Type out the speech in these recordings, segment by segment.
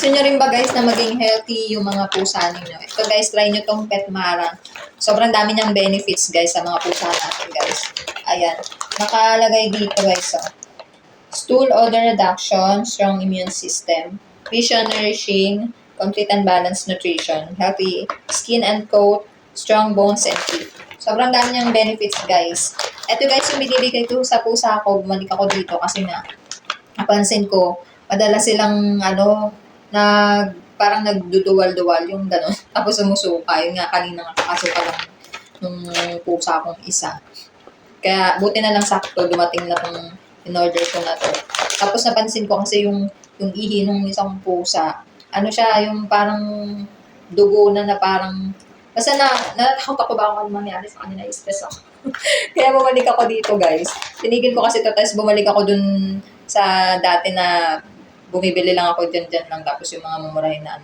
Gusto nyo rin ba guys na maging healthy yung mga pusa ninyo? Ito guys, try nyo tong Petmara. Sobrang dami niyang benefits guys sa mga pusa natin guys. Ayan. Nakalagay dito guys. Oh. Stool odor reduction, strong immune system, vision nourishing, complete and balanced nutrition, healthy skin and coat, strong bones and teeth. Sobrang dami niyang benefits guys. Ito guys yung binibigay ko sa pusa ko. Bumalik ako dito kasi nga napansin ko, madalas silang parang nagduduwal-duwal yung gano'n. Tapos sumusuka. Yung nga kanina nakakasuka lang nung pusa kong isa. Kaya buti na lang sakto dumating na tong in-order ko na to. Tapos napansin ko kasi yung ihi nung isang pusa. Ano siya, yung parang dugo na parang basta natakot ako ba ako mangyari sa kanila, stress ako. Kaya bumalik ako dito guys. Tinigil ko kasi ito, tapos bumalik ako dun sa dati na bumibili lang ako dyan lang tapos yung mga mumurahin na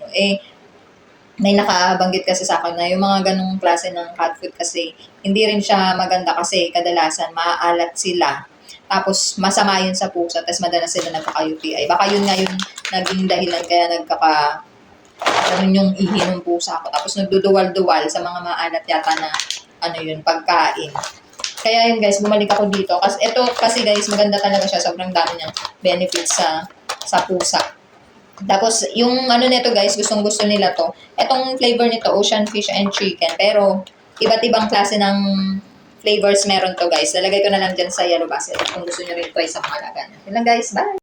may nakabanggit kasi sa akin na yung mga ganong klase ng cat food kasi hindi rin siya maganda kasi kadalasan maaalat sila. Tapos masama yun sa pusa tapos madalas sila nagkaka-UTI. Baka yun nga yung naging dahilan kaya ganun yung ihi ng pusa ko. Tapos nagduduwal-duwal sa mga maalat yata na pagkain. Kaya yun guys, bumalik ako dito. Kasi guys, maganda talaga siya. Sobrang dami niyang benefits sa pusa. Tapos, yung nito guys, gustong-gusto nila to. Etong flavor nito, ocean fish and chicken. Pero, iba't ibang klase ng flavors meron to guys. Lalagay ko na lang dyan sa yellow basket kung gusto nyo rin try sa mga lagan. Yun lang guys, bye!